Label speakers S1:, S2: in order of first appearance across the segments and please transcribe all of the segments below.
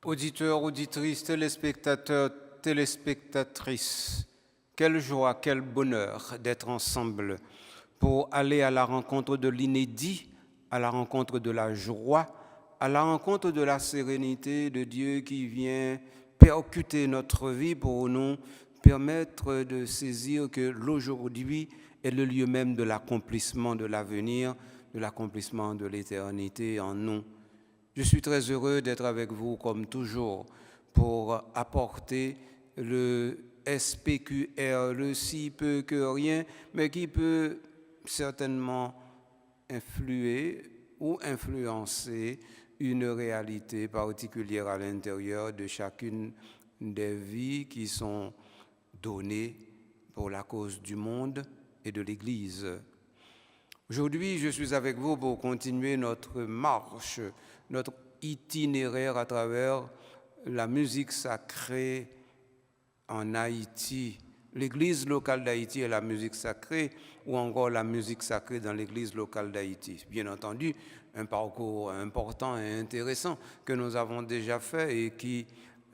S1: Auditeurs, auditrices, téléspectateurs, téléspectatrices, quelle joie, quel bonheur d'être ensemble pour aller à la rencontre de l'inédit, à la rencontre de la joie, à la rencontre de la sérénité de Dieu qui vient percuter notre vie pour nous permettre de saisir que l'aujourd'hui est le lieu même de l'accomplissement de l'avenir, de l'accomplissement de l'éternité en nous. Je suis très heureux d'être avec vous comme toujours pour apporter le SPQR, le si peu que rien, mais qui peut certainement influer ou influencer une réalité particulière à l'intérieur de chacune des vies qui sont données pour la cause du monde et de l'Église. Aujourd'hui, je suis avec vous pour continuer notre marche, notre itinéraire à travers la musique sacrée en Haïti, l'église locale d'Haïti et la musique sacrée, ou encore la musique sacrée dans l'église locale d'Haïti. Bien entendu, un parcours important et intéressant que nous avons déjà fait et qui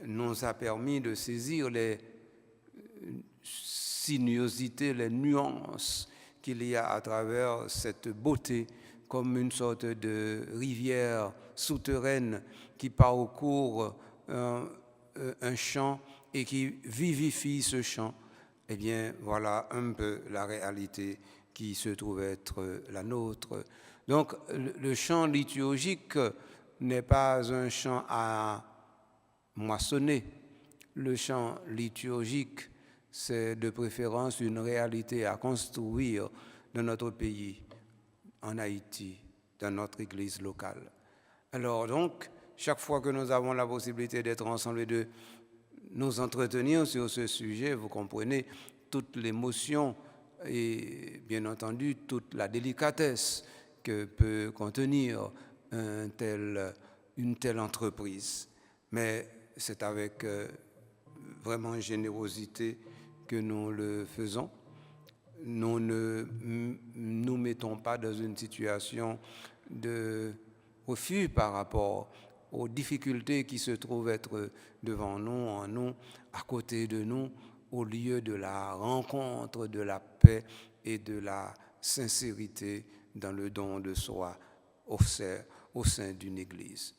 S1: nous a permis de saisir les sinuosités, les nuances qu'il y a à travers cette beauté comme une sorte de rivière souterraine qui parcourt un champ et qui vivifie ce champ. Eh bien, voilà un peu la réalité qui se trouve être la nôtre. Donc, le chant liturgique n'est pas un chant à moissonner. Le chant liturgique, c'est de préférence une réalité à construire dans notre pays, en Haïti, dans notre église locale. Alors donc, chaque fois que nous avons la possibilité d'être ensemble et de nous entretenir sur ce sujet, vous comprenez toute l'émotion et bien entendu toute la délicatesse que peut contenir une telle entreprise. Mais c'est avec vraiment générosité que nous le faisons. Nous ne nous mettons pas dans une situation de refus par rapport aux difficultés qui se trouvent être devant nous, en nous, à côté de nous, au lieu de la rencontre, de la paix et de la sincérité dans le don de soi au sein d'une église.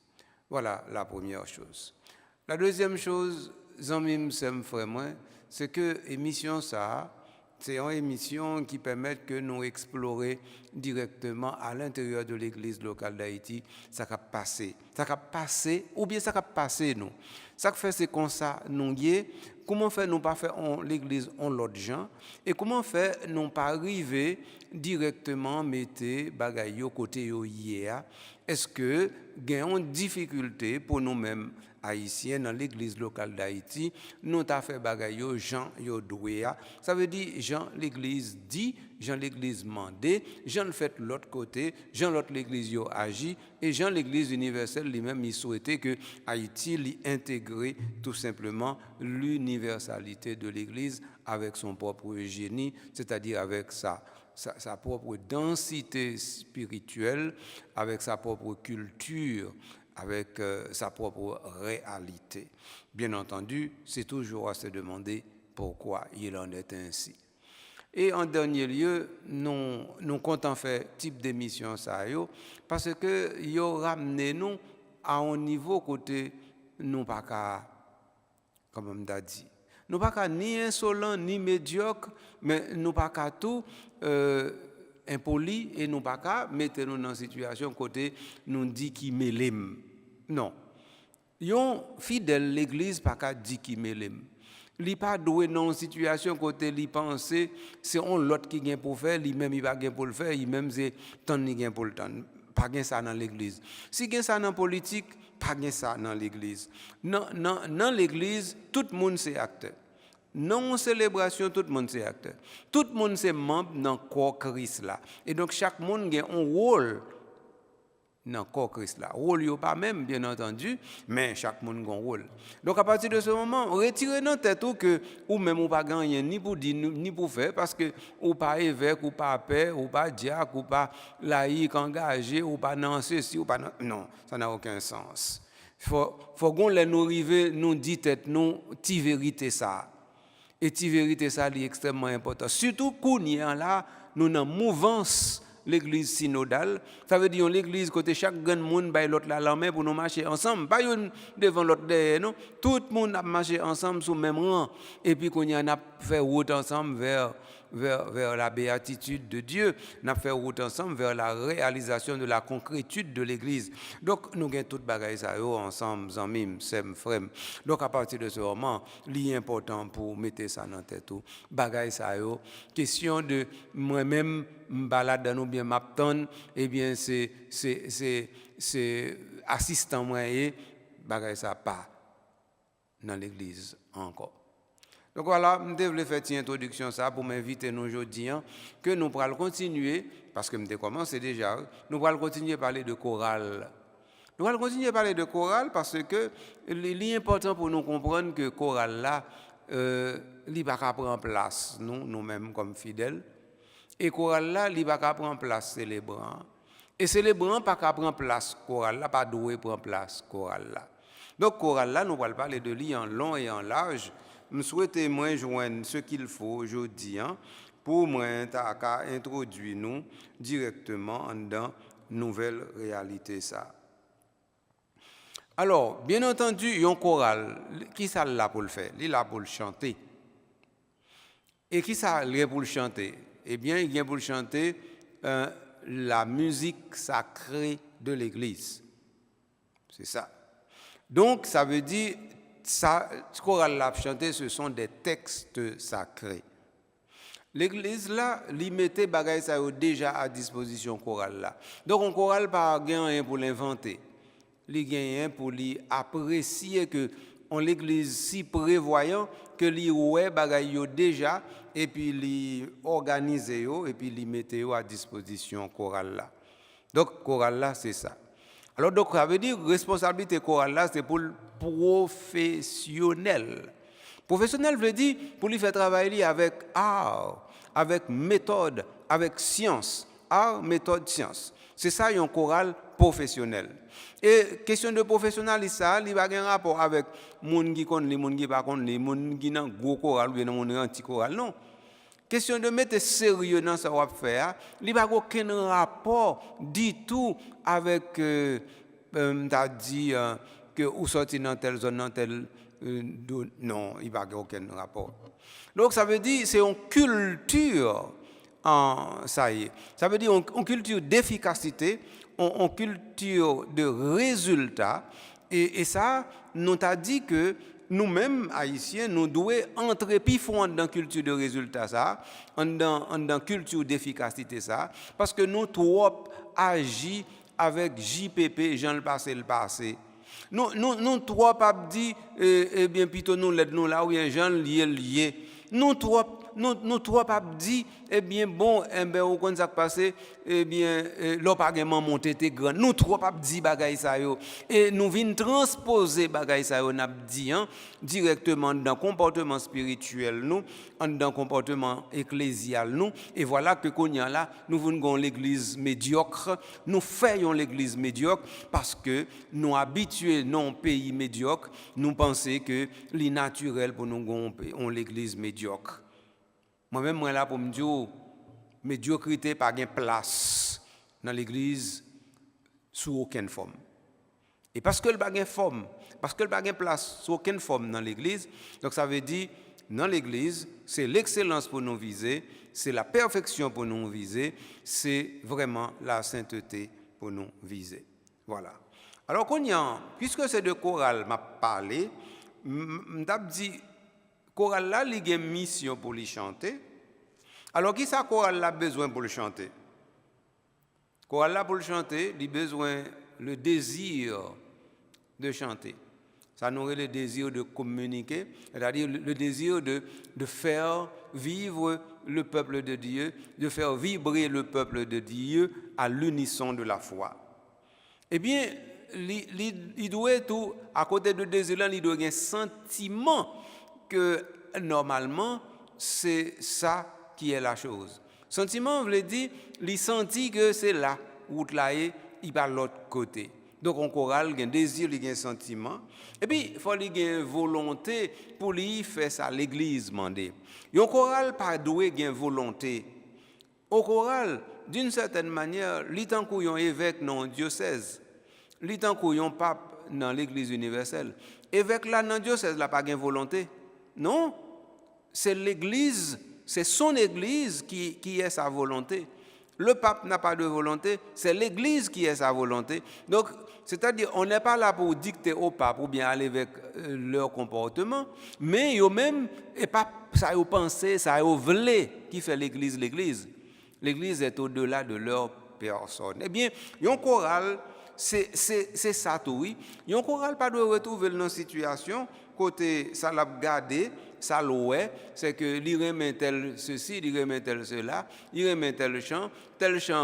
S1: Voilà la première chose. La deuxième chose, Zanmim Sem Frère, c'est que l'émission ça, c'est une émission qui permet que nous explorer directement à l'intérieur de l'église locale d'Haïti, ça a passé, ou bien ça a passé nous. Ça fait c'est comme ça, nous y comment faire nous pas faire l'église en l'autre gens, et comment faire nous pas arriver directement mettre bagaille côté yo hier. Est-ce que gagnons difficulté pour nous-mêmes haïtiens dans l'église locale d'Haïti, nous t'a fait bagaille Jean yo doué. Ça veut dire Jean l'église dit, Jean l'église mandé, Jean le fait l'autre côté, Jean l'autre l'église yo agi et Jean l'église universelle lui-même il souhaitait que Haïti l'y intégrer tout simplement l'universalité de l'église avec son propre génie, c'est-à-dire avec sa propre densité spirituelle, avec sa propre culture, avec sa propre réalité. Bien entendu, c'est toujours à se demander pourquoi il en est ainsi. Et en dernier lieu, nous comptons faire type d'émission ça parce que yo ramené nous à un niveau côté nous pas qu'à comme on t'a dit. Nous pas qu'à ni insolent ni médiocre, mais nous pas qu'à tout impoli et nous pas qu'à mettre nous dans une situation côté nous dit qui mêlem. Non. Yon fidèle l'église pas qu'à dit qui mêlem. Li pas doué dans une situation côté li penser c'est on l'autre qui gagne pour faire, lui même il pas gagne pour le faire, il même c'est tant ni gagne pour le temps. Pas gagne ça dans l'église. Si gagne ça dans politique, pas gagne ça dans l'église. Dans l'église, tout le monde c'est acteur. Non célébration, tout le monde c'est acteur. Tout le monde c'est membre dans le corps Christ là. Et donc chaque monde a un rôle dans le corps Christ là. Rôle yo pas même bien entendu, mais chaque monde a un rôle. Donc à partir de ce moment, retirez dans tête que ou même ou pas gagner ni pour dire ni pour faire parce que ou pas évêque ou pas père ou pas diacre ou pas laïc engagé ou pas non ceci ou pas non, ça n'a aucun sens. Faut qu'on les nous arrive, nous dit tête nous, ti vérité ça. Et ti vérité ça, c'est extrêmement important. Surtout qu'on y a là, nous dans mouvance l'église synodale, ça veut dire l'église côté chaque grand monde bail l'autre la main pour nous marcher ensemble, pas une devant l'autre derrière non, tout le monde a marché ensemble sous même rang et puis qu'on y a fait route ensemble vers la béatitude de Dieu, n'a fait route ensemble vers la réalisation de la concrétude de l'église. Donc nous gagnons toute bagaille ça ensemble zamim sem frem. Donc à partir de ce moment, c'est important pour mettre ça dans tête tout. Bagaille ça question de moi-même balade dans nous bien m'attendre et bien c'est assistant moyen bagaille ça pas dans l'église encore. Donc voilà, je voulais faire une introduction ça pour m'inviter nous aujourd'hui que nous pourrons continuer parce que nous commencé déjà, nous pourrons continuer à parler de chorale. Nous allons continuer à parler de chorale parce que il est important pour nous comprendre que chorale là il va pas prendre place nous-mêmes comme fidèles. Et chorale là, il va pas prendre place célébrant. Et célébrant pas prendre place chorale là, pas doué prendre place chorale là. Donc chorale là, nous allons parler de lui en long et en large. Je souhaite moi joindre ce qu'il faut aujourd'hui pour moi introduire nous directement dans nouvelle réalité ça. Alors, bien entendu, il y a un choral, qui ça là pour le faire? Il est là pour le chanter. Et qui ça là pour le chanter? Eh bien, il vient pour le chanter la musique sacrée de l'Église. C'est ça. Donc, ça veut dire, ce choral là pour chanter, ce sont des textes sacrés. L'Église là, lui mettait bagaille ça déjà à disposition chorale là. Donc, un choral pas rien pour l'inventer. Les gagnants pour lui apprécier que on l'église si prévoyant que li ouais bagaille yo déjà et puis li organiser yo et puis li mettre yo à disposition chorale là. Donc chorale là c'est ça. Alors donc ça veut dire responsabilité chorale là c'est pour le professionnel. Professionnel veut dire pour lui faire travailler avec art, avec méthode, avec science, art, méthode, science. C'est ça un choral professionnel. Et question de professionnalisme, ça, il va avoir un rapport avec les gens qui connaissent, les gens qui ne connaissent pas, les gens qui ont un gros choral ou un petit choral. Non. Question de mettre sérieux dans ce qu'on va faire, il va avoir aucun rapport du tout avec, t'as dit, que vous sortez dans telle zone, dans telle. Non, il va avoir aucun rapport. Donc ça veut dire c'est une culture. Ça y est. Ça veut dire une culture d'efficacité, une culture de résultat. Et ça, nous t'a dit que nous-mêmes, Haïtiens, nous devons entrer plus fond dans la culture de résultat, ça, dans la culture d'efficacité, ça, parce que nous trop agissons avec JPP, Jean le passé. Nous trop pas dit, eh bien, plutôt nous l'aide-nous là où il y a Jean lié. Nous trois pas dit eh bien bon on connaît ça passé eh bien l'opagement monté était grand nous trois pas dit bagaille ça yo et nous vinn transposer bagaille ça yo n'a dit directement dans comportement spirituel nous dans comportement ecclésial nous et voilà que konya là nous venons l'église médiocre nous faisons l'église médiocre parce que nous habitués non pays médiocre nous penser que l'inatural pour nous on l'église médiocre. Moi-même, moi là pour me dire, médiocrité pas de place dans l'église sous aucune forme. Et parce que le pas de forme, parce que le pas de place sous aucune forme dans l'église, donc ça veut dire dans l'église, c'est l'excellence pour nous viser, c'est la perfection pour nous viser, c'est vraiment la sainteté pour nous viser. Voilà. Alors puisque c'est de chorale m'a parlé, m'a dit chorale là, il y a une mission pour les chanter. Alors, qui ça chorale a besoin pour le chanter? Chorale là pour le chanter, il a besoin le désir de chanter. Ça nourrit le désir de communiquer, c'est-à-dire le désir de faire vivre le peuple de Dieu, de faire vibrer le peuple de Dieu à l'unisson de la foi. Eh bien, il doit tout, à côté de désir, il doit avoir un sentiment que normalement, c'est ça qui est la chose. Sentiment veut dire, il sentit que c'est là, où là il va de l'autre côté. Donc, on chorale, il y a un désir, il y a un sentiment. Et puis, il faut qu'il y ait une volonté pour lui faire ça, l'église, mandé. Un chorale, pas doué, il y a une volonté. Au choral, d'une certaine manière, l'étant qu'on un évêque dans le diocèse, l'étant qu'on un pape dans l'église universelle, évêque là dans le diocèse, là, pas de volonté. Non, c'est l'église, c'est son église qui est sa volonté. Le pape n'a pas de volonté, c'est l'église qui est sa volonté. Donc, c'est-à-dire, on n'est pas là pour dicter au pape ou bien aller avec leur comportement, mais eux-mêmes, et pas ça ils pensé, ça ils voulu qui fait l'église, l'église. L'église est au-delà de leur personne. Eh bien, un choral, c'est ça tout, oui. Un choral pas de retrouver dans une situation, côté ça l'a gardé, ça l'oué, c'est que il remet tel ceci, il remet tel cela, il remet tel chant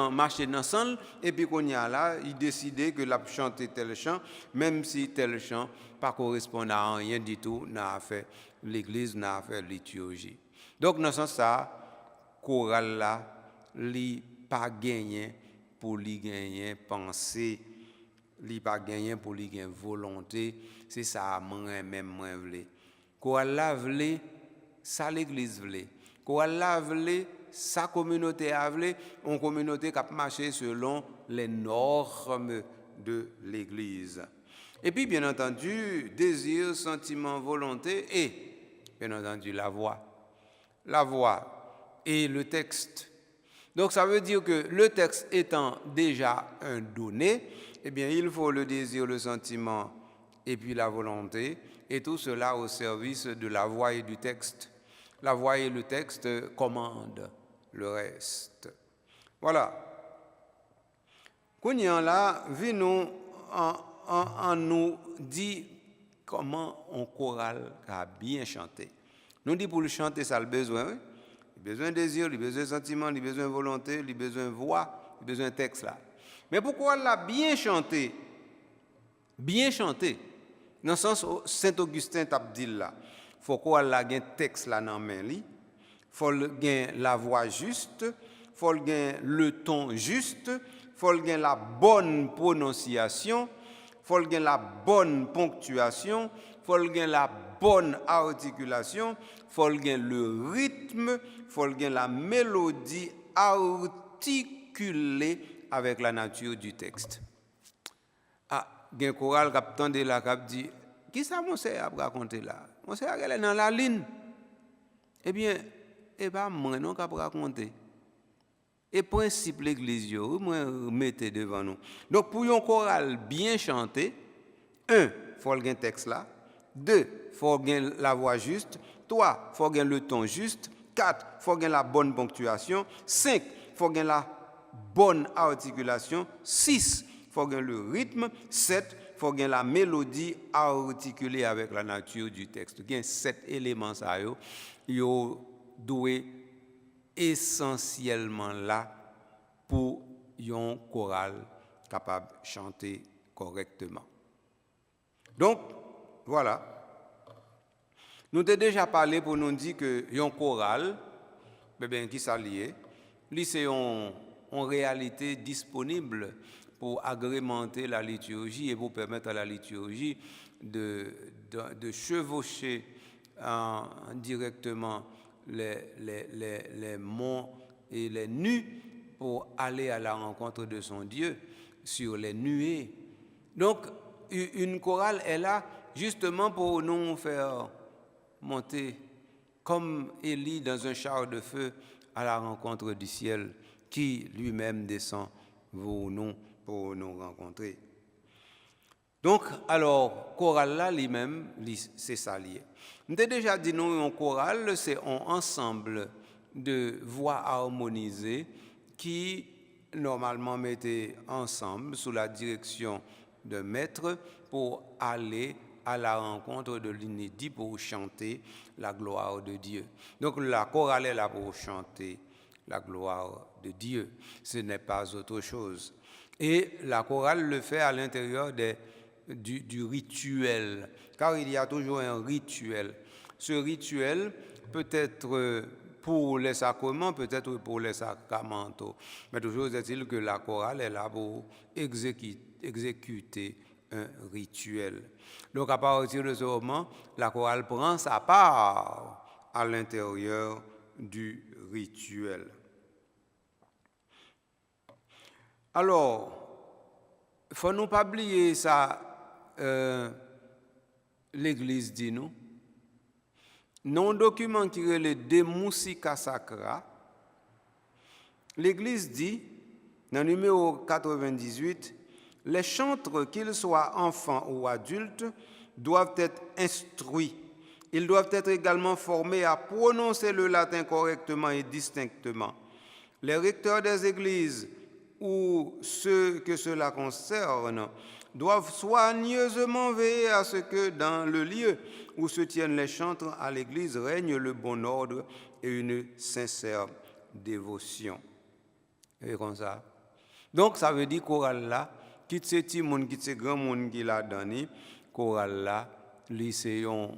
S1: marché dans ensemble, et puis qu'on y a là, il décide que l'a chanter tel chant, même si tel chant pas correspond à rien du tout, n'a fait l'église, n'a fait liturgie. Donc dans ce sens ça, choral là, li pas gagné pour li gagner penser, li pas gagné pour li gagner volonté, c'est ça même moi vle. Ko la vle, ça l'église vle. Ko la vle, sa communauté a vle, une communauté qui a marché selon les normes de l'église. Et puis bien entendu, désir, sentiment, volonté et bien entendu la voix. La voix et le texte. Donc ça veut dire que le texte étant déjà un donné, eh bien il faut le désir, le sentiment et puis la volonté, et tout cela au service de la voix et du texte. La voix et le texte commandent le reste. Voilà. Kounyan là, nous en nous dit comment on chorale a bien chanté. Nous dit pour le chanter, ça a le besoin, oui? Il a besoin de désir, il a besoin de sentiment, il a besoin de volonté, il a besoin de voix, il a besoin de texte là. Mais pourquoi elle l'a bien chanté? Bien chanté. Dans le sens où Saint-Augustin t'a dit là, il faut qu'elle ait un texte là dans la main, il faut gagner la voix juste, il faut gagner le ton juste, il faut gagner la bonne prononciation, il faut gagner la bonne ponctuation, il faut gagner la bonne articulation, il faut gagner le rythme, il faut gagner la mélodie articulée avec la nature du texte. Ah, il y a un choral qui attendait là, qui dit, qui ça mon sœur a raconté là? Mon sœur elle est dans la ligne. Eh bien, et pas moi non qui raconter. Et principe l'église, moi mettez devant nous. Donc pour un choral bien chanté, 1, il faut un texte là. 2, il faut la voix juste. 3, il faut le ton juste. 4, il faut la bonne ponctuation. 5, il faut la bonne articulation. 6, il faut le rythme. 7, il faut la mélodie articulée avec la nature du texte. Il y a 7 éléments ça yo doué essentiellement là pour un choral capable de chanter correctement. Donc, voilà. Nous avons déjà parlé pour nous dire que un choral, qui s'allie, c'est en réalité disponible pour agrémenter la liturgie et pour permettre à la liturgie de chevaucher directement les monts et les nues pour aller à la rencontre de son Dieu sur les nuées. Donc, une chorale est là justement pour nous faire monter comme Élie dans un char de feu à la rencontre du ciel qui lui-même descend pour nous rencontrer. Donc, alors, chorale là lui-même, c'est ça lié. Nous avons déjà dit, nous, un choral, c'est un ensemble de voix harmonisées qui, normalement, mettaient ensemble sous la direction d'un maître pour aller à la rencontre de l'inédit pour chanter la gloire de Dieu. Donc, la chorale est là pour chanter la gloire de Dieu. Ce n'est pas autre chose. Et la chorale le fait à l'intérieur du rituel, car il y a toujours un rituel. Ce rituel peut être pour les sacrements, peut-être pour les sacramentaux, mais toujours est-il que la chorale est là pour exécuter exécuter un rituel. Donc à partir de ce moment, la chorale prend sa part à l'intérieur du rituel. Alors, il ne faut nous pas oublier ça, l'Église dit nous. Dans un document qui est le De Musica Sacra, l'Église dit, dans le numéro 98, les chantres, qu'ils soient enfants ou adultes, doivent être instruits. Ils doivent être également formés à prononcer le latin correctement et distinctement. Les recteurs des églises ou ceux que cela concerne doivent soigneusement veiller à ce que dans le lieu où se tiennent les chantres à l'église règne le bon ordre et une sincère dévotion. Et comme ça. Donc ça veut dire chorale là, quitte ce petit monde, quitte ce grand monde qui l'a donné, chorale là, lycéon,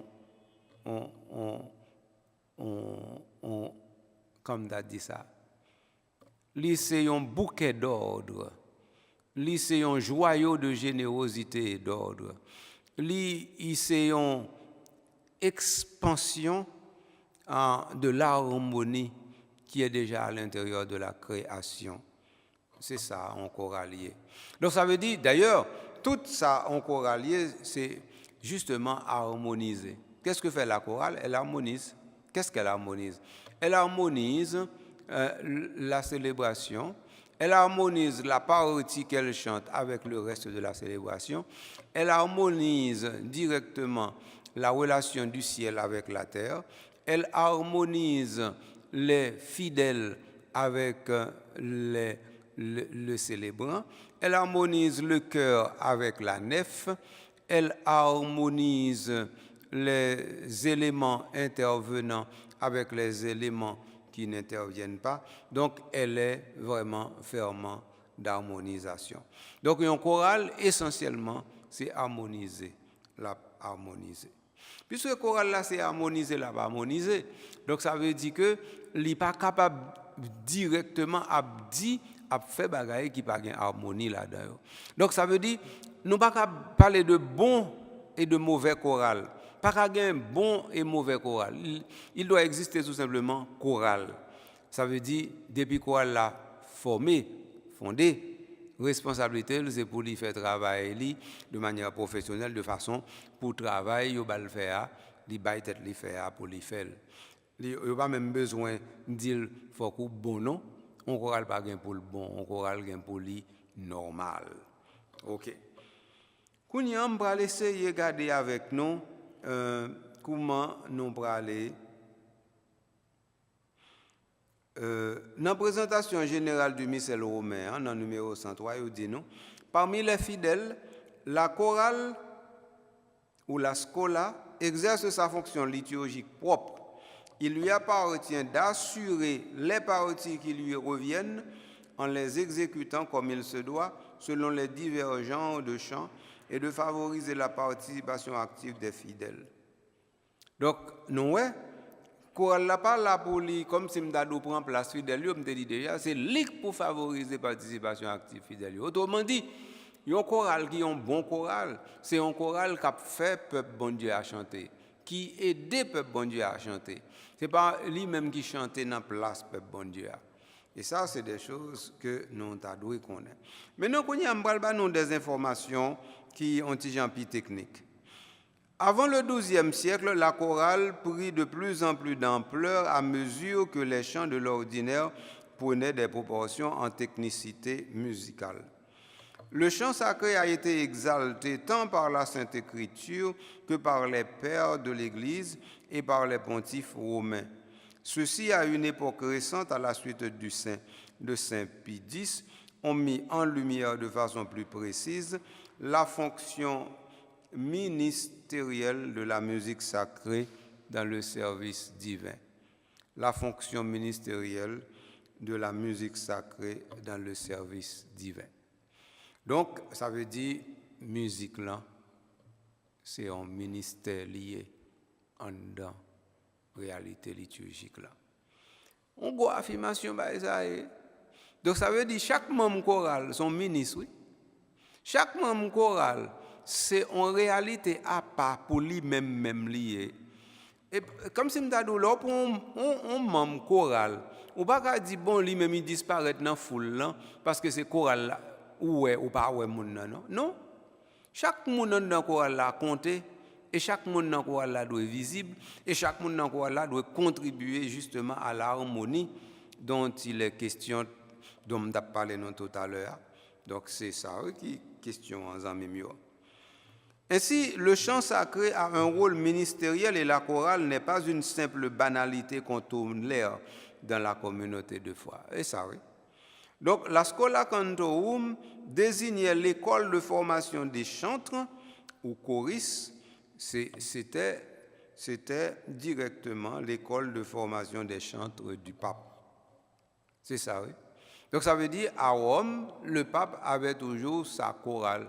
S1: comme tu as dit ça, lycéon bouquet d'ordre, lycéon joyau de générosité et d'ordre, lycéon expansion de l'harmonie qui est déjà à l'intérieur de la création. C'est ça, en choralier. Donc ça veut dire, d'ailleurs, tout ça en choralier, c'est justement harmoniser. Qu'est-ce que fait la chorale? Elle harmonise. Qu'est-ce qu'elle harmonise? Elle harmonise la célébration, elle harmonise la partie qu'elle chante avec le reste de la célébration, elle harmonise directement la relation du ciel avec la terre, elle harmonise les fidèles avec le célébrant, elle harmonise le chœur avec la nef, elle harmonise les éléments intervenants avec les éléments qui n'interviennent pas. Donc, elle est vraiment fermement d'harmonisation. Donc, un choral, essentiellement, c'est harmoniser, harmoniser. Puisque le choral, là, c'est harmoniser, harmoniser. Donc, ça veut dire que n'est pas capable directement à dire, à faire bagaille qui pas gain harmonie là-dedans. Donc, ça veut dire, nous pas parler de bon et de mauvais choral. Pas qu'un bon et mauvais choral. Il doit exister tout simplement choral. Ça veut dire, depuis choral là formé, fondé, responsabilité, c'est pour lui faire travailler de manière professionnelle, de façon pour travailler, il va le faire, il va peut-être le faire pour le faire. Il n'y a pas même besoin de dire faut que bon non, on choral pas gain pour le bon, on choral gain pour le normal. OK. Kounya on va essayer regarder avec nous comment nous parler dans la présentation générale du missel romain, dans le numéro 103, il dit nous, parmi les fidèles, la chorale ou la scola exerce sa fonction liturgique propre. Il lui appartient d'assurer les parties qui lui reviennent en les exécutant comme il se doit, selon les divers genres de chants, et de favoriser la participation active des fidèles. Donc, nous, chorale là pas là pour lui, comme si m'dadou prend place fidèle, je me dit déjà, c'est lui pour favoriser la participation active fidèle. Autrement dit, un choral qui est un bon choral, c'est un choral qui fait peuple bon Dieu à chanter, qui aide peuple bon Dieu à chanter. C'est pas lui-même qui chante dans place peuple bon Dieu. Et ça, c'est des choses que nous devons connaître. Maintenant, on va nous des informations qui ont un peu technique. Avant le XIIe siècle, la chorale prit de plus en plus d'ampleur à mesure que les chants de l'ordinaire prenaient des proportions en technicité musicale. Le chant sacré a été exalté tant par la Sainte Écriture que par les pères de l'Église et par les pontifes romains. Ceux-ci, à une époque récente, à la suite de Saint Pie X, ont mis en lumière de façon plus précise la fonction ministérielle de la musique sacrée dans le service divin. La fonction ministérielle de la musique sacrée dans le service divin. Donc, ça veut dire, musique là, c'est un ministère lié en dedans, réalité liturgique là. On voit affirmation, bah, ça. Donc, ça veut dire, chaque membre choral, son ministre, oui. Chaque membre choral, c'est en réalité à part pour lui-même lié. Et comme si nous avons dit, pour un membre choral, on ne peut pas dire, bon, lui-même il disparaît dans la foule, là, parce que c'est choral là, ou pas, non. Non. Chaque monde dans le choral là compte, et chaque monde dans le choral là doit être visible, et chaque monde dans le choral là doit contribuer justement à l'harmonie dont il est question, dont on a parlé tout à l'heure. Donc c'est ça qui est question en Zambie. Ainsi, le chant sacré a un rôle ministériel et la chorale n'est pas une simple banalité qu'on tourne l'air dans la communauté de foi. Et ça, oui. Donc, la Schola Cantorum désignait l'école de formation des chantres ou choristes. C'était directement l'école de formation des chantres du pape. C'est ça, oui. Donc, ça veut dire, à Rome, le pape avait toujours sa chorale.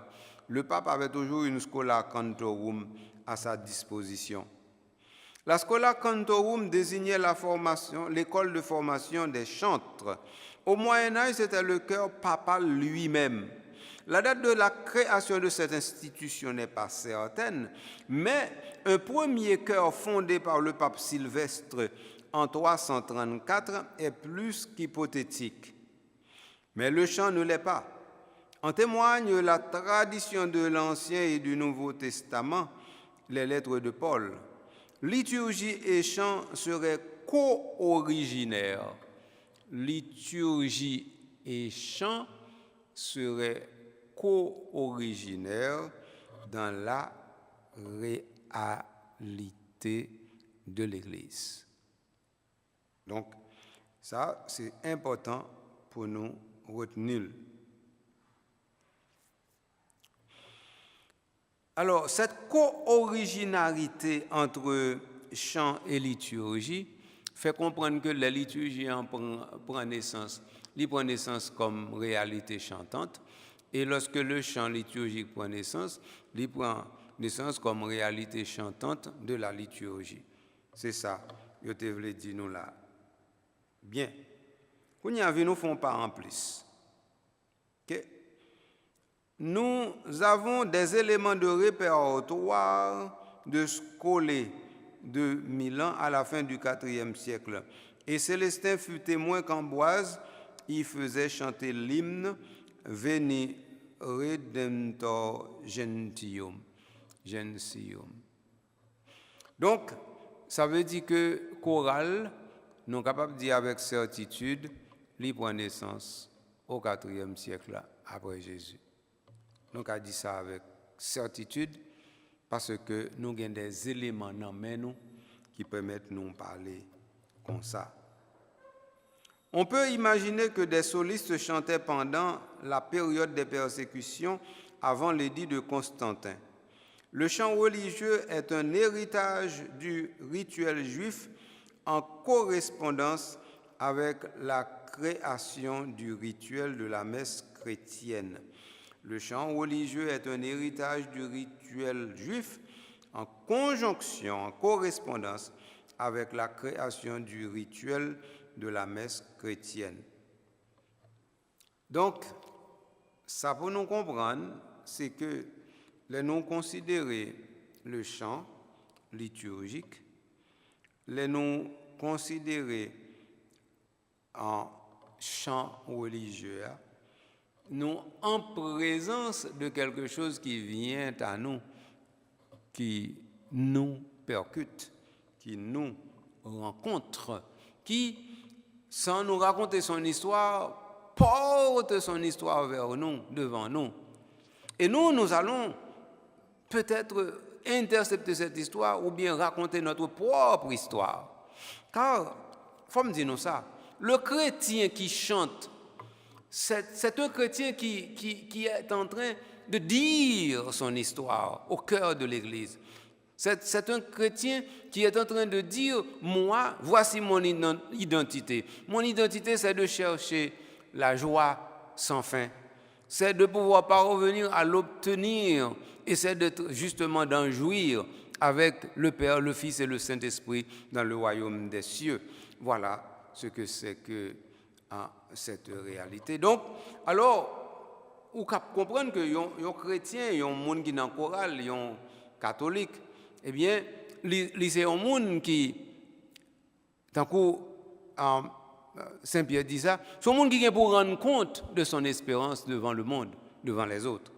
S1: Le pape avait toujours une Schola Cantorum à sa disposition. La Schola Cantorum désignait l'école de formation des chantres. Au Moyen-Âge, c'était le chœur papal lui-même. La date de la création de cette institution n'est pas certaine, mais un premier chœur fondé par le pape Sylvestre en 334 est plus qu'hypothétique. Mais le chant ne l'est pas. En témoigne la tradition de l'Ancien et du Nouveau Testament, les lettres de Paul. Liturgie et chant seraient co-originaires. Liturgie et chant seraient co-originaires dans la réalité de l'Église. Donc, ça, c'est important pour nous retenir. Alors, cette co-originalité entre chant et liturgie fait comprendre que la liturgie prend naissance comme réalité chantante, et lorsque le chant liturgique prend naissance, il prend naissance comme réalité chantante de la liturgie. C'est ça, je te voulais dire nous là. Bien. Quand nous font pas en plus. Okay? Nous avons des éléments de répertoire de scolé de Milan à la fin du IVe siècle. Et Célestin fut témoin qu'Ambroise y faisait chanter l'hymne Veni Redemptor Gentium. Donc, ça veut dire que chorale, nous sommes capables de dire avec certitude, il prend naissance au IVe siècle après Jésus. Nous avons dit ça avec certitude parce que nous avons des éléments dans nous qui permettent de nous parler comme ça. On peut imaginer que des solistes chantaient pendant la période des persécutions avant l'édit de Constantin. Le chant religieux est un héritage du rituel juif en correspondance avec la création du rituel de la messe chrétienne. Le chant religieux est un héritage du rituel juif en conjonction, en correspondance avec la création du rituel de la messe chrétienne. Donc, ça pour nous comprendre, c'est que nous considérer le chant liturgique, nous considérer en chant religieux, nous en présence de quelque chose qui vient à nous, qui nous percute, qui nous rencontre, qui, sans nous raconter son histoire, porte son histoire vers nous, devant nous. Et nous allons peut-être intercepter cette histoire ou bien raconter notre propre histoire. Car, il faut me dire nous ça, le chrétien qui chante, c'est un chrétien qui est en train de dire son histoire au cœur de l'Église. C'est un chrétien qui est en train de dire, moi, voici mon identité. Mon identité, c'est de chercher la joie sans fin. C'est de pouvoir parvenir à l'obtenir et c'est justement d'en jouir avec le Père, le Fils et le Saint-Esprit dans le royaume des cieux. Voilà ce que c'est que cette réalité. Donc, alors, ou comprendre que yon chrétien, yon monde qui dans chorale, yon catholique, eh bien, c'est un monde qui, tant que Saint-Pierre dit ça, c'est un monde qui vient pour rendre compte de son espérance devant le monde, devant les autres.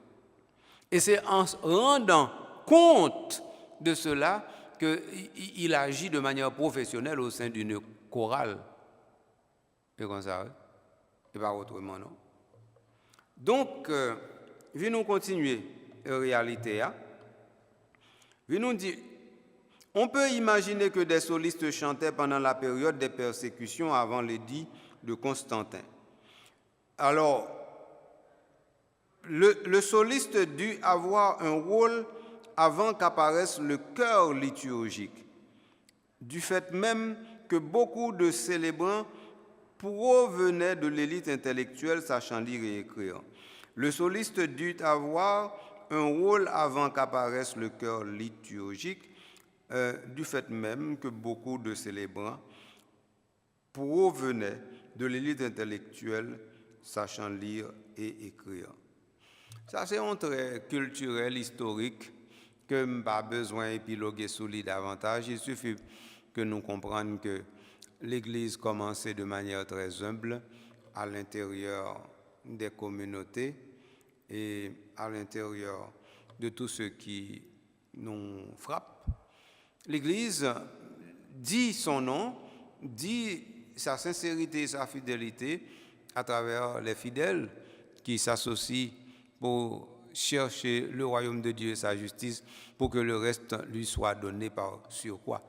S1: Et c'est en rendant compte de cela qu'il agit de manière professionnelle au sein d'une chorale. C'est comme ça, et pas autrement, non? Donc, nous continuer en réalité. Nous dit, on peut imaginer que des solistes chantaient pendant la période des persécutions avant l'édit de Constantin. Alors, le soliste dut avoir un rôle avant qu'apparaisse le chœur liturgique, du fait même que beaucoup de célébrants provenaient de l'élite intellectuelle sachant lire et écrire. Le soliste dut avoir un rôle avant qu'apparaisse le chœur liturgique, du fait même que beaucoup de célébrants provenaient de l'élite intellectuelle sachant lire et écrire. Ça, c'est un trait culturel, historique, que je n'ai pas besoin d'épiloguer sur lui davantage. Il suffit que nous comprenions que l'Église commençait de manière très humble à l'intérieur des communautés et à l'intérieur de tout ce qui nous frappe. L'Église dit son nom, dit sa sincérité et sa fidélité à travers les fidèles qui s'associent pour chercher le royaume de Dieu et sa justice pour que le reste lui soit donné par surcroît.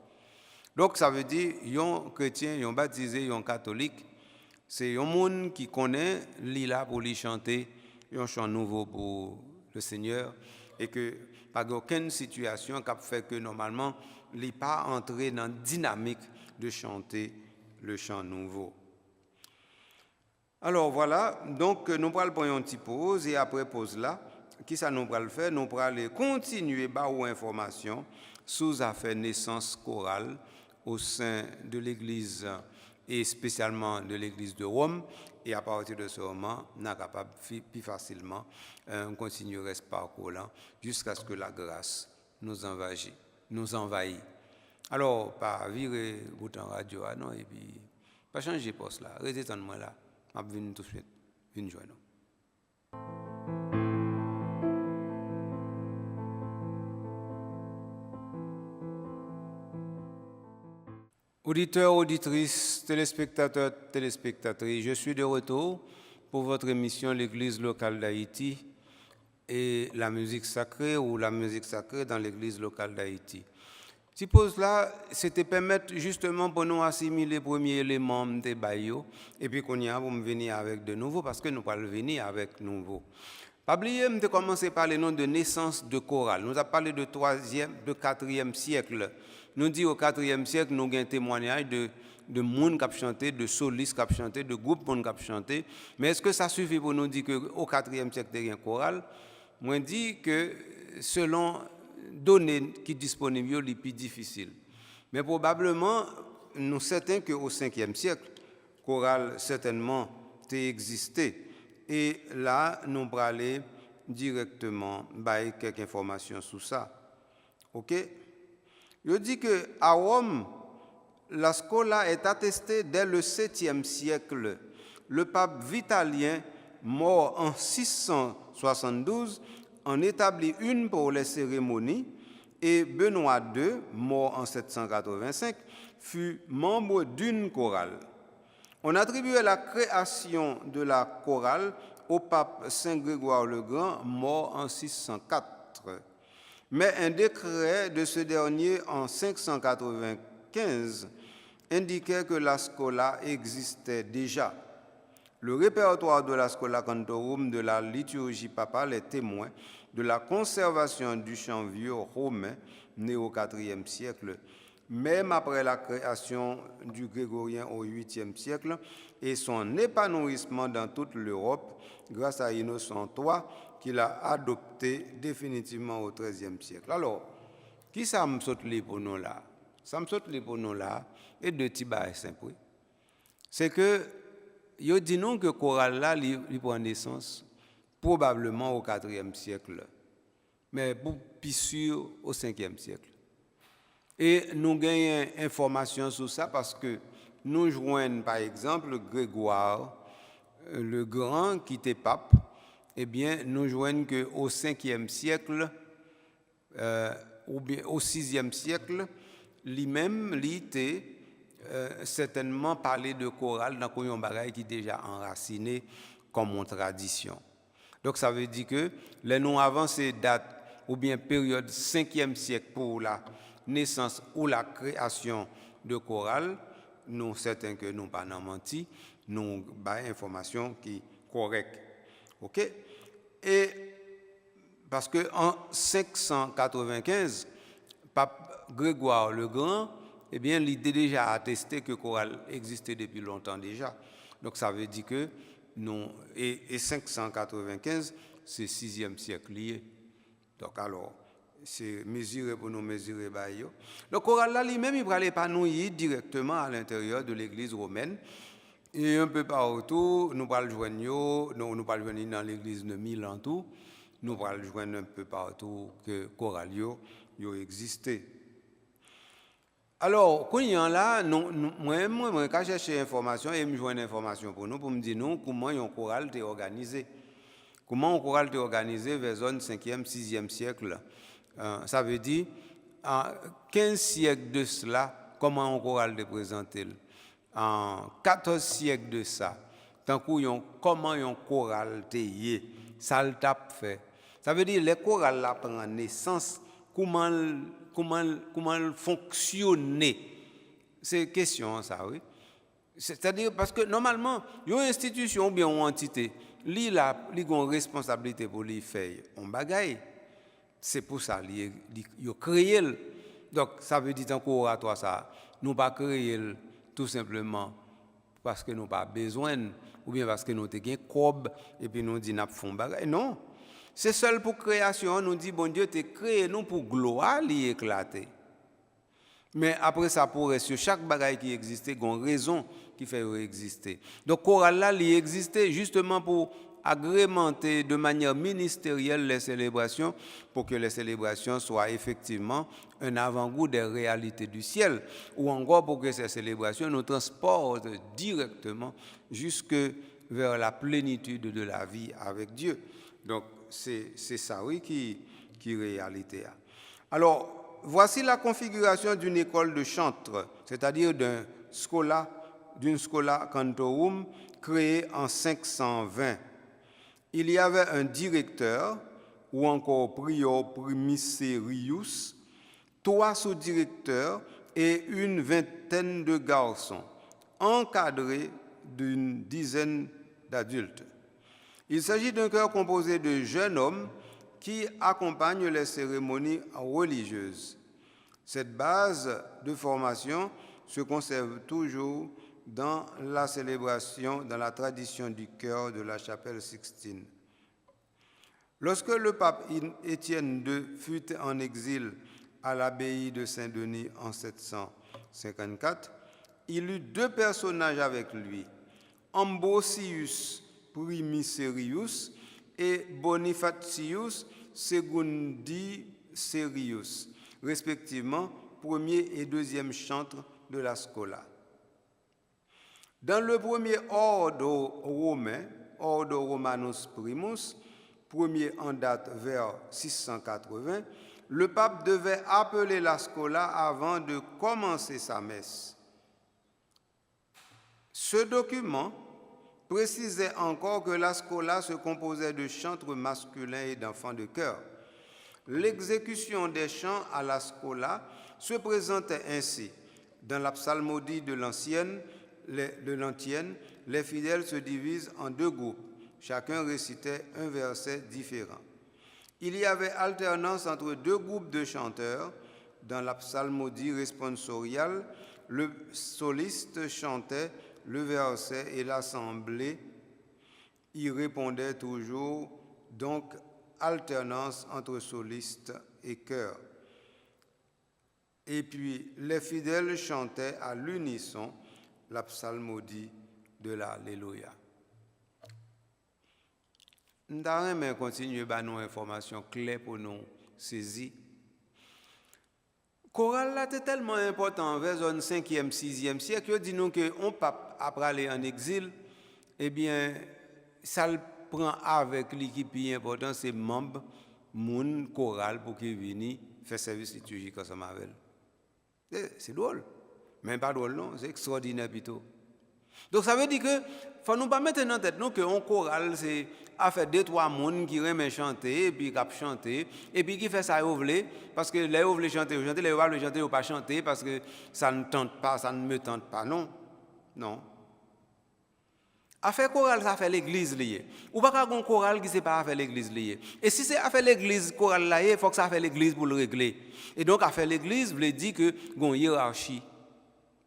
S1: Donc ça veut dire, yon chrétien, yon baptisé, yon catholique, c'est un monde qui connaît l'île pour lui chanter un chant nouveau pour le Seigneur et que pas aucune situation qui fait que normalement il n'est pas entré dans la dynamique de chanter le chant nouveau. Alors voilà, donc nous allons prendre une petite pause et après pause là, qui ça nous allons faire? Nous allons continuer à avoir information sous affaire naissance chorale au sein de l'Église et spécialement de l'Église de Rome. Et à partir de ce moment, nous sommes capables plus facilement de continuer ce parcours-là jusqu'à ce que la grâce nous envahit. Alors, pas virer le bouton radio, non, et puis pas changer de poste là. Restez en moi là. Je vais venir tout de suite. Venez joindre. Auditeurs, auditrices, téléspectateurs, téléspectatrices, je suis de retour pour votre émission L'Église locale d'Haïti et la musique sacrée ou la musique sacrée dans l'Église locale d'Haïti. Cette pause-là, c'était permettre justement pour nous assimiler les premiers éléments de Bayo et puis qu'on y a pour venir avec de nouveaux parce que nous allons venir avec nouveau. Pas oublier de commencer par les noms de naissance de chorale. Nous avons parlé de 4e siècle. Nous dit au 4e siècle, nous avons un témoignage de monde qui a chanté, de solistes qui a chanté, de groupes qui a chanté. Mais est-ce que ça suffit pour nous dire qu'au 4e siècle, il y a un choral? Moi, je dis que selon données qui sont disponibles, c'est plus difficile. Mais probablement, nous sommes certains qu'au 5e siècle, le choral certainement a existé. Et là, nous allons aller directement avec quelques informations sur ça. OK? Je dis qu'à Rome, la scola est attestée dès le 7e siècle. Le pape Vitalien, mort en 672, en établit une pour les cérémonies et Benoît II, mort en 785, fut membre d'une chorale. On attribuait la création de la chorale au pape Saint Grégoire le Grand, mort en 604. Mais un décret de ce dernier en 595 indiquait que la scola existait déjà. Le répertoire de la Schola Cantorum de la liturgie papale est témoin de la conservation du chant vieux romain né au IVe siècle, même après la création du grégorien au 8e siècle et son épanouissement dans toute l'Europe grâce à Innocent III qu'il a adopté définitivement au XIIIe siècle. Alors, qui ça me saute les pour nous là? Ça me saute les pour nous là et de Tiba et Saint-Prix. C'est que, il dit non que chorale là, il prend naissance probablement au IVe siècle, mais pour plus sûr au Ve siècle. Et nous gagnons information sur ça parce que nous joignons par exemple Grégoire le Grand qui était pape. Eh bien, nous joignons qu'au Ve siècle, ou bien au VIe siècle, lui-même, il était certainement parlé de chorale dans un bagage qui est déjà enraciné comme une tradition. Donc ça veut dire que les noms avancés datent ou bien période 5e siècle pour la naissance ou la création de chorale. Nous certains que nous pas menti, nous avons information qui est correcte. OK? Et parce que en 595, pape Grégoire le Grand, eh bien, il a déjà attesté que chorale existait depuis longtemps déjà. Donc ça veut dire que nous, et 595, c'est 6e siècle lié. Donc alors, c'est mesuré pour nous mesurer. Le chorale là lui-même, il va l'épanouir directement à l'intérieur de l'église romaine. Et un peu partout, nous allons joindre, nous allons joindre dans l'église de Milan tout, nous allons joindre un peu partout que chorale yo existait. Alors, quand il y a là, moi, quand je cherche information, et me joindre information pour me dire nous, comment un chorale est organisé. Comment un chorale est organisé vers le 5e, 6e siècle. Ça veut dire, en 15 siècles de cela, comment un chorale est présenté. En 14 siècles de ça, tant comment un chorale est ça le tape fait. Ça veut dire, les chorales là prennent naissance, comment fonctionner. C'est question ça, oui. C'est-à-dire parce que normalement, une institution ou bien une entité, il a une responsabilité pour les faire on bagaille. C'est pour ça il a créé. Donc ça veut dire qu'en oratoire ça, nous pas créer tout simplement parce que nous pas besoin ou bien parce que nous te gain cob et puis nous dit n'a font bagaille. Non. C'est seul pour création, nous dit bon Dieu t'a créé nous pour gloire l'y éclater. Mais après ça pourrait sur chaque bagaille qui existait, il y a une raison qui fait exister. Donc chorale là il existait justement pour agrémenter de manière ministérielle les célébrations pour que les célébrations soient effectivement un avant-goût des réalités du ciel ou encore pour que ces célébrations nous transportent directement jusque vers la plénitude de la vie avec Dieu. Donc c'est ça oui qui réalité. Alors voici la configuration d'une école de chantre, c'est-à-dire d'une schola cantorum créée en 520. Il y avait un directeur, ou encore prior primicerius, 3 sous-directeurs et une vingtaine de garçons, encadrés d'une dizaine d'adultes. Il s'agit d'un chœur composé de jeunes hommes qui accompagnent les cérémonies religieuses. Cette base de formation se conserve toujours dans la célébration, dans la tradition du chœur de la chapelle Sixtine. Lorsque le pape Étienne II fut en exil à l'abbaye de Saint-Denis en 754, il eut 2 personnages avec lui, Ambrosius Primicerius et Bonifatius Secundicerius, respectivement premier et deuxième chantre de la Schola. Dans le premier ordre romain, Ordo Romanus Primus, premier en date vers 680, le pape devait appeler la Schola avant de commencer sa messe. Ce document précisait encore que la Schola se composait de chantres masculins et d'enfants de chœur. L'exécution des chants à la Schola se présentait ainsi. Dans la psalmodie de l'antienne, les fidèles se divisent en 2 groupes. Chacun récitait un verset différent. Il y avait alternance entre 2 groupes de chanteurs. Dans la psalmodie responsoriale, le soliste chantait le verset et l'assemblée y répondait toujours, donc alternance entre soliste et chœur. Et puis les fidèles chantaient à l'unisson la psalmodie de l'Alléluia. Nous allons continuer à nous informations claires pour nous saisir. Chorale là est tellement important vers zone 5e, 6e siècle, que dit nous que on pape après aller en exil, eh bien ça le prend avec l'équipe qui est important, c'est membre moun chorale pour qu'il vienne faire service liturgique ensemble avec elle. C'est drôle, mais pas drôle non, c'est extraordinaire plutôt. Donc ça veut dire que faut nous pas mettre dans tête nous que on chorale c'est à faire deux trois monde qui aiment chanter et puis qui chanter et puis qui fait ça voulez parce que les voulez chanter les veulent chanter ou pas chanter parce que ça ne tente pas, ça ne me tente pas non. Affaire chorale ça fait l'église liée. Ou pas qu'un chorale qui c'est pas affaire l'église liée. Et si c'est affaire l'église chorale là, il faut que ça fait l'église pour le régler. Et donc affaire l'église veut dire que gon hiérarchie.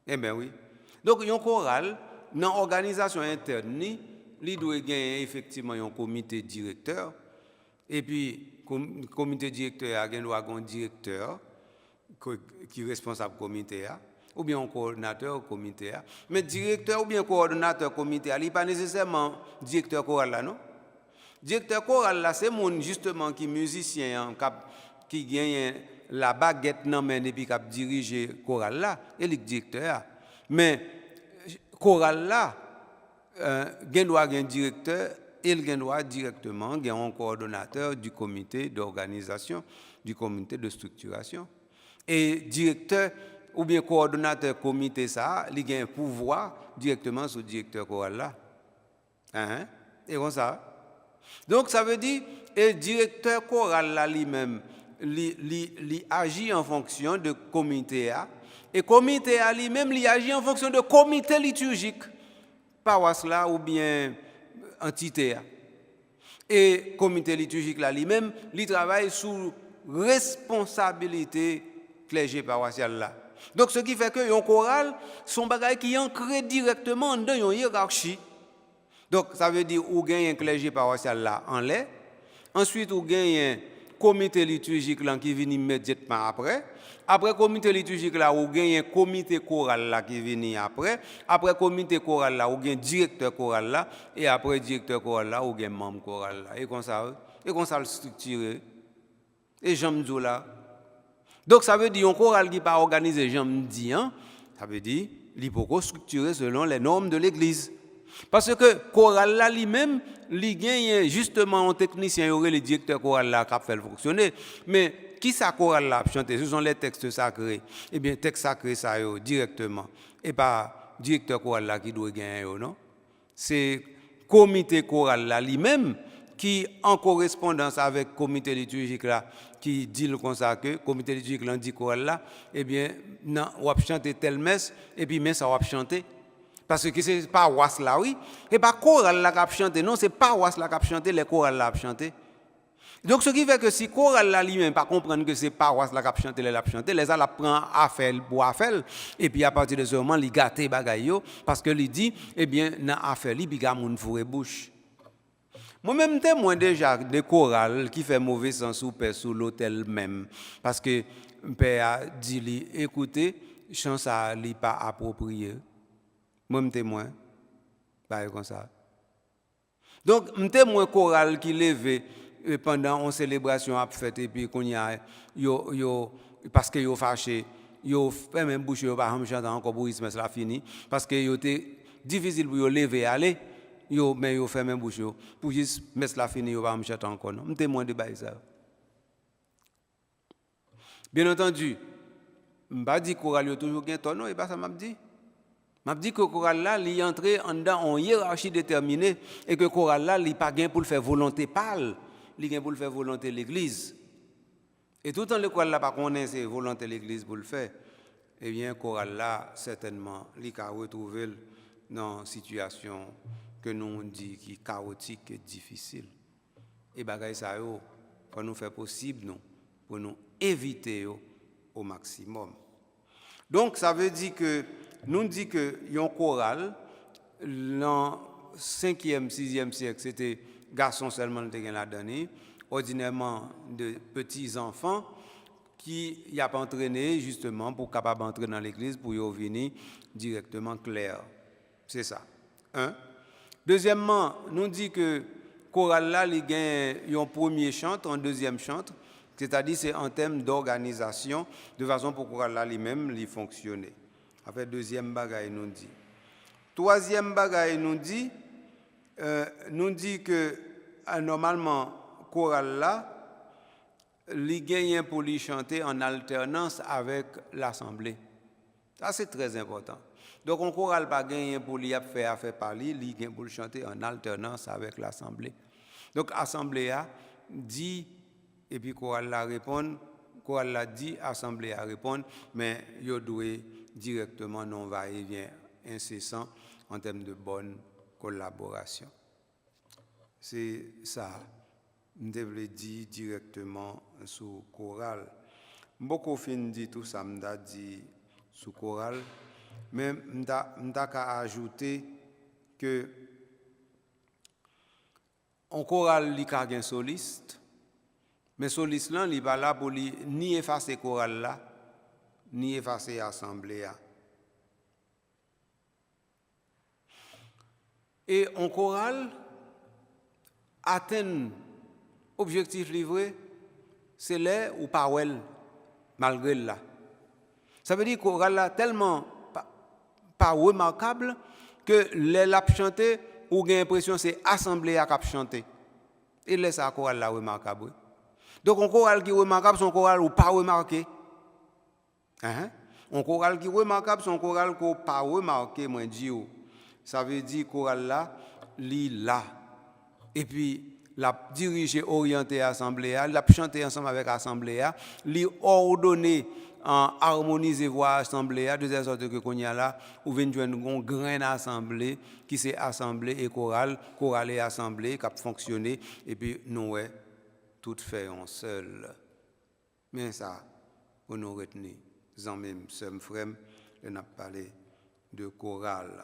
S1: Eh ben oui. Donc un chorale dans l'organisation interne, il doit gagner effectivement un comité directeur. Et puis, le comité directeur doit avoir un directeur qui est responsable du comité, ou bien un coordonnateur du comité. Mais directeur ou bien coordonnateur du comité, il n'est pas nécessairement directeur choral, non? Directeur choral, c'est mon justement qui est musicien, qui gagne la baguette et puis qui dirige le choral, là, et le directeur. Mais choral là, doit avoir un directeur et il doit directement avoir un coordonnateur du comité d'organisation, du comité de structuration. Et directeur ou bien coordonnateur comité ça, il a un pouvoir directement sur le directeur choral là. Et comme ça. Donc ça veut dire le directeur choral là lui-même, il agit en fonction de comité A. Et comité à lui-même, il agit en fonction de comité liturgique, paroisse là ou bien entité. Et comité liturgique là lui-même, il travaille sous responsabilité clergé paroissial là. Donc ce qui fait que un choral, son bagage qui est ancré directement dans une hiérarchie. Donc ça veut dire ou gagne un clergé paroissial là en lait, ensuite ou gagne un comité liturgique là qui vient immédiatement après. Après comité liturgique là, ou gagne un comité choral là qui vient après. Après comité choral là, ou gagne directeur choral là, et après directeur choral là, ou gagne membre choral là. Et comme ça le structuré. Et j'aime dire là. Donc ça veut dire un choral qui pas organisé, j'aime dire, ça veut dire il peut structurer selon les normes de l'église. Parce que choral là lui-même, il gagne justement un technicien, il y aurait le directeur choral là qui a fait le fonctionner, mais qui ça choral là chanter? Ce sont les textes sacrés. Eh bien, texte sacré ça directement. Et pas directeur choral là qui doit gagner, non? C'est comité choral là lui-même qui, en correspondance avec le comité liturgique là, qui dit comme ça que le comité liturgique là dit choral là, eh bien, non, on va chanter telle messe, et puis messe on va chanter. Parce que c'est pas paroisse là, oui. Et pas choral là qui a chanté, non, c'est pas paroisse là qui a chanté, les chorales là qui a chanté. Donc, ce qui fait que si choral là lui-même pas comprendre que c'est paroisse là qui a chanté, les gens la prend à faire pour affaire et puis à partir de ce moment, il gâte bagay parce que il dit eh bien dans affaire li biga moun fourre bouche. Moi-même témoin déjà de choral qui fait mauvais sens ou père sous l'hôtel même parce que père a dit lui écoutez, chant ça li pas approprié. Moi-même témoin bah comme ça. Donc, témoin choral qui levé pendant une célébration à fête et puis qu'on y a parce que yo fâché yo fait même bouche yo pas chanter encore pour Christmas la fini parce que yo était difficile pour yo lever aller yo mais yo fait même bouche pour juste messe la fini yo pas chanter encore non témoin de bail ça. Bien entendu m'pas dit choral yo toujours gain ton non et pas ça m'a dit. M'a dit que choral là il entré en dedans en hiérarchie déterminée et que choral là il pas gain pour le faire volonté pâle. Il vient pour le faire volonté l'église. Et tout en le choral là pas connaît c'est volonté l'église pour le faire. Eh bien choral là certainement il a retrouvé dans une situation que nous dit qui chaotique et difficile. Et bagay ça yo pour nous faire possible nous pour nous éviter au maximum. Donc ça veut dire que nous dit que un choral dans 5e, 6e siècle c'était garçons seulement qui la donné ordinairement de petits enfants qui y a pas entraîné justement pour capable entrer dans l'église pour y venir directement clair. C'est ça. Un. Deuxièmement, nous dit que chorale là, il y a un premier chant, un deuxième chant, c'est-à-dire c'est en termes d'organisation, de façon pour chorale là lui-même lui fonctionner. En fait, deuxième bagaille nous dit. Troisième bagaille nous dit que normalement chorale là, il gagne pour lui chanter en alternance avec l'assemblée. Ça c'est très important. Donc on chorale pas gagner pour lui faire parler, il gagne pour le chanter en alternance avec l'assemblée. Donc assemblée a dit et puis chorale la répond, chorale la dit, assemblée a répond, mais yo doit directement non va et vient incessant en termes de bonne collaboration. C'est ça. Je devrais dire directement sur chorale. Beaucoup fin dit tout ça, m'da dit sur chorale, mais m'da qu'à ajouter que en chorale li ka gen soliste, mais soliste là li pas là pour ni effacer chorale là, ni effacer assemblée là. Et en chorale atteindre objectif livré, c'est là ou pas malgré là. Ça veut dire chorale là tellement pas remarquable que les lap chanter ou gain l'impression c'est assemblée à cap chanter. Et laisse ça chorale là remarquable. Donc un chorale qui remarquable son chorale ou pas remarqué. Un chorale qui remarquable son chorale qu'on pas remarqué moi dit. Ça veut dire chorale là li là. Et puis la diriger orienter assemblée, la chanter ensemble avec assemblée, li ordonner harmoniser voix assemblée de telle sorte que qu'on y a là ou vient joindre une grande assemblée qui c'est assemblée et chorale et assemblée qui a fonctionné et puis nous ouais tout fait en seul. Mais ça on nous retenir en même seul frère on a parlé de chorale.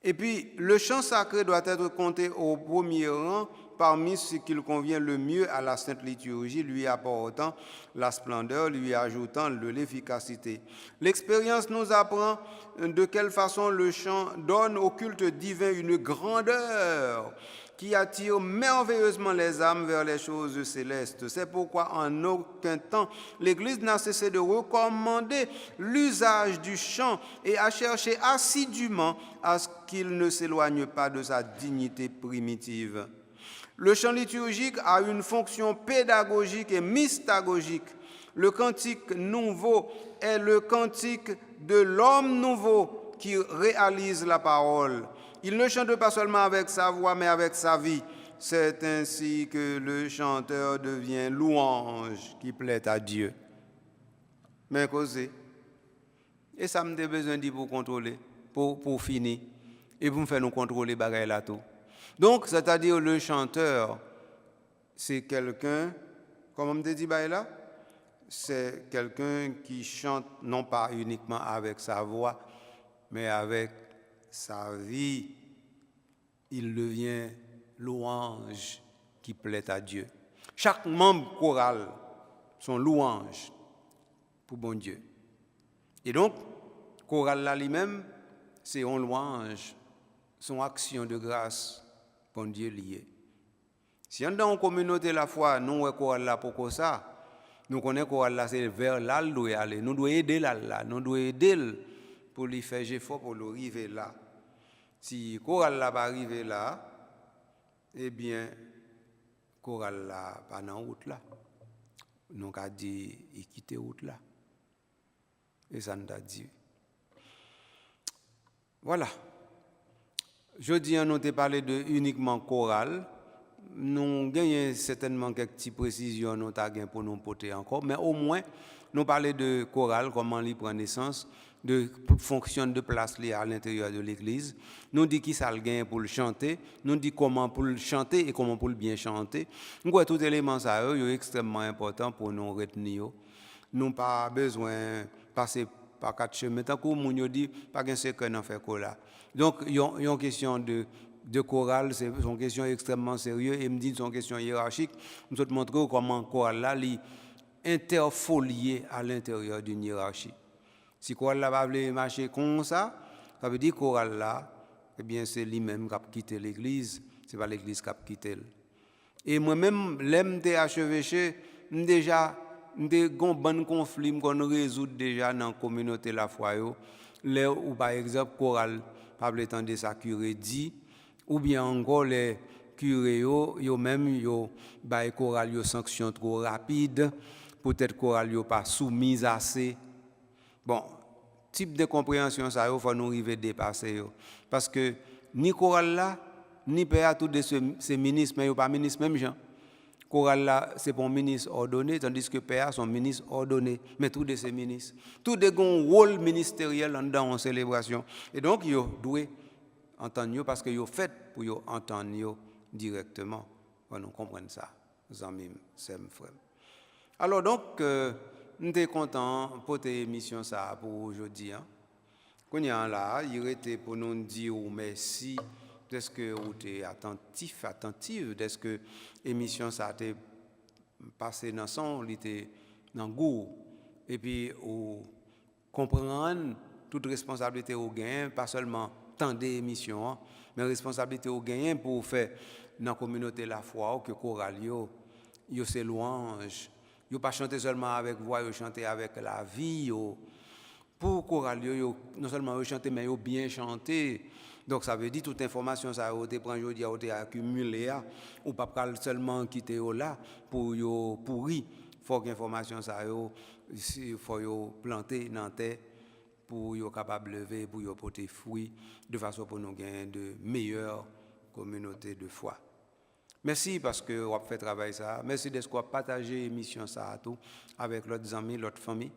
S1: Et puis, le chant sacré doit être compté au premier rang parmi ce qu'il convient le mieux à la sainte liturgie, lui apportant la splendeur, lui ajoutant de l'efficacité. L'expérience nous apprend de quelle façon le chant donne au culte divin une grandeur qui attire merveilleusement les âmes vers les choses célestes. C'est pourquoi en aucun temps l'Église n'a cessé de recommander l'usage du chant et à chercher assidûment à ce qu'il ne s'éloigne pas de sa dignité primitive. Le chant liturgique a une fonction pédagogique et mystagogique. Le cantique nouveau est le cantique de l'homme nouveau qui réalise la parole. Il ne chante pas seulement avec sa voix, mais avec sa vie. C'est ainsi que le chanteur devient louange qui plaît à Dieu. Mais causez. Et ça me a besoin de pour contrôler, pour finir. Et pour me faire nous contrôler bagaille là tout. Donc, c'est-à-dire le chanteur, c'est quelqu'un, comme on me dit là, c'est quelqu'un qui chante non pas uniquement avec sa voix, mais avec sa vie. Il devient louange qui plaît à Dieu. Chaque membre choral sont louanges pour bon Dieu. Et donc, choral là lui-même, c'est une louange, son action de grâce pour Dieu lié. Si on dans une communauté la foi, nous ouais choral là pour ça, nous connaissons choral là c'est vers là il doit aller, nous devons aider là, nous devons aider pour lui faire effort pour arriver là. Si choral là va arriver là, eh bien choral là pas dans route là. Nous a dit il quitte route là. Et ça nous a dit. Voilà. Jeudi, on a parlé de uniquement chorale. Nous gagnons certainement quelques petites précisions nous pour nous porter encore, mais au moins, nous parlons de chorale, comment il prend naissance, de fonction de place à l'intérieur de l'église. Nous dit qui ça le gagne pour le chanter, nous dit comment pour le chanter et comment pour le bien chanter. Nous avons tous les éléments ça est extrêmement important pour nous retenir. Nous pas besoin de passer par quatre chemins. Tant que nous dit pas de secret dans faire là. Donc il y a une question de chorale, c'est une question extrêmement sérieuse et me dit c'est une question hiérarchique. Nous te montrer comment chorale là interfolié à l'intérieur d'une hiérarchie. Si chorale là va marcher comme ça veut dire chorale là, eh bien c'est lui-même qui a quitté l'église c'est pas l'église qui a quitté. Et moi-même, l'aime THVC, déjà, j'ai un bon conflit qu'on résout déjà dans la communauté la foi. Là où, par exemple, chorale, pas le temps de sa curé dit, ou bien encore les curés, yo même, yo, bah, chorale, yo sanction trop rapide, peut-être chorale, yo pas soumise assez. Bon, type de compréhension, ça, il faut nous arriver à dépasser. Parce que ni chorale là, ni père tout de ces ministres, mais il pas ministre même gens. Chorale là, c'est pour ministre ordonné, tandis que père sont ministres ordonnés, mais tous de ces ministres. Tous des ont un rôle ministériel dans en célébration. Et donc, ils doivent entendre parce que ils fait pour ils entendre directement. Nous comprenons ça, nos amis, c'est frère. Alors donc, nous sommes contents pour cette émission ça pour aujourd'hui. Quand il y a là, il était pour nous dire merci. Est-ce que vous êtes attentif, est-ce que l'émission ça a été passée dans son, il était dans le goût, et puis vous comprendre toute responsabilité au gain, pas seulement tant d'émissions, mais responsabilité au gain pour faire dans la communauté la foi, que chorale yo c'est louange, yo pas chanter seulement avec voix, yo chanter avec la vie, yo. Pour chorale yo non seulement yo chanter mais yo bien chanter. Donc ça veut dire toute information ça a été prend aujourd'hui a été accumulée ou pas seulement quitter là pour yo pourri. Faut que information ça faut yo planter dans terre pour yo capable lever pour yo porter fruit de façon pour nous gagner de meilleures communautés de foi. Merci parce que vous avez fait travail ça. Merci de ce que vous partagé l'émission ça à tout avec l'autre amis, l'autre famille.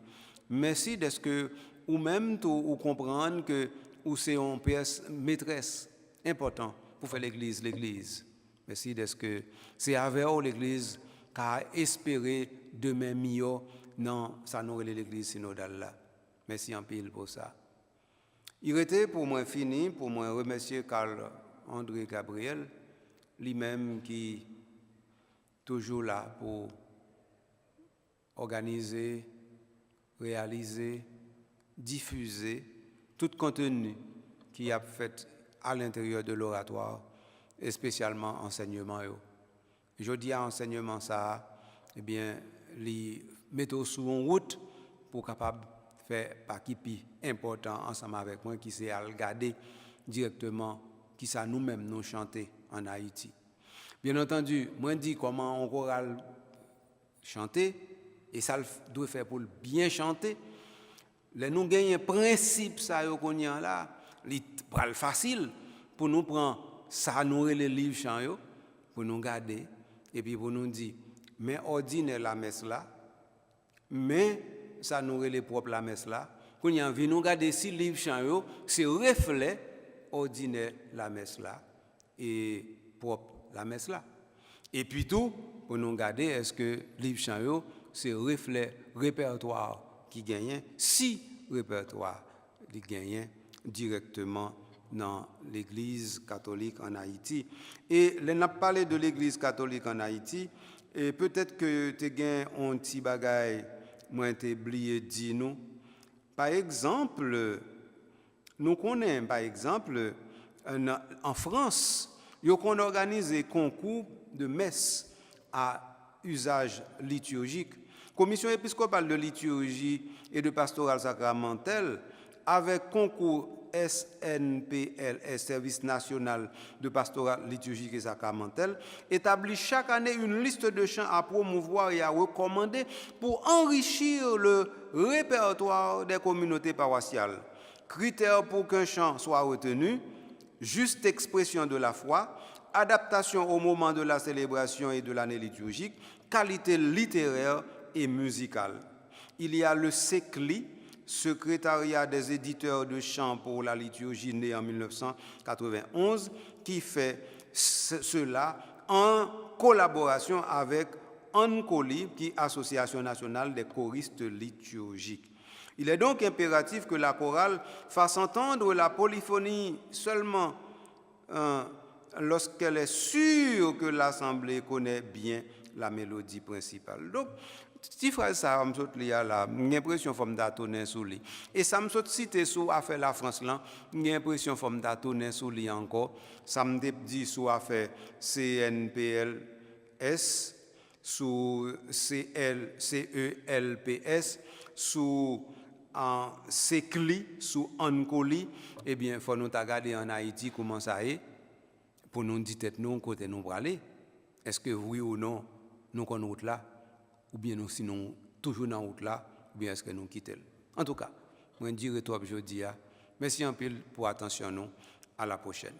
S1: Merci de ce que ou même tout comprendre que ou c'est une pièce maîtresse important pour faire l'église. Merci de ce que c'est avec l'église qu'a espéré demain mieux dans ça nous l'église synodale là. Merci en pile pour ça. Il était pour moi fini pour moi remercier Carl André Gabriel lui-même qui toujours là pour organiser, réaliser, diffuser tout contenu qui a fait à l'intérieur de l'oratoire, et spécialement enseignement. Je dis à enseignement ça, eh bien, les mettre sur une route pour capable faire partie important ensemble avec moi qui c'est à regarder directement qui ça nous-mêmes nous chanter en Haïti. Bien entendu, moi dis comment on choral chanter et ça doit faire pour bien chanter. Nous gagnons un principe ça qu'on y a là, il est facile pour nous prendre ça nous les livres chant pour nous garder et puis pour nous dire mais ordinaire la messe là, mais ça nous les propre la messe là, qu'on y a envie nous garder si livre chant c'est reflet ordinaire la messe là et propre la messe là. Et puis tout pour nous garder est-ce que livre chant c'est reflet répertoire qui gagne si répertoire qui gagne directement dans l'église catholique en Haïti. Et on a parlé de l'église catholique en Haïti et peut-être que tu gagné un petit bagage moi t'ai oublié dire nous. Par exemple, nous connaissons par exemple en France, ils ont organisé concours de messe à usage liturgique. Commission épiscopale de liturgie et de pastorale sacramentelle avec concours SNPLS, Service national de pastoral liturgique et sacramentelle, établit chaque année une liste de chants à promouvoir et à recommander pour enrichir le répertoire des communautés paroissiales. Critères pour qu'un chant soit retenu, juste expression de la foi, adaptation au moment de la célébration et de l'année liturgique, qualité littéraire et musicale. Il y a le SECLI, Secrétariat des éditeurs de chants pour la liturgie, né en 1991, qui fait cela en collaboration avec ANCOLI, qui est Association nationale des choristes liturgiques. Il est donc impératif que la chorale fasse entendre la polyphonie seulement lorsqu'elle est sûre que l'assemblée connaît bien la mélodie principale. Donc, Petit frère, ça me saute là, j'ai l'impression que je tourner sous lui. Et ça me saute cité sous affaire la France là, j'ai l'impression que je tourner sous lui encore. Ça me dit sous affaire CNPLS, sous CELPS, sous CECLI, sous ANCOLI. Eh bien, il faut nous regarder en Haïti comment ça est, pour nous dire tête nous côté nous pour aller. Est-ce que oui ou non, nous connaissons route là? Ou bien nous sinon toujours dans la route là, ou bien est-ce que nous quittons. En tout cas, je dirais toi aujourd'hui, merci un peu pour attention nous, à la prochaine.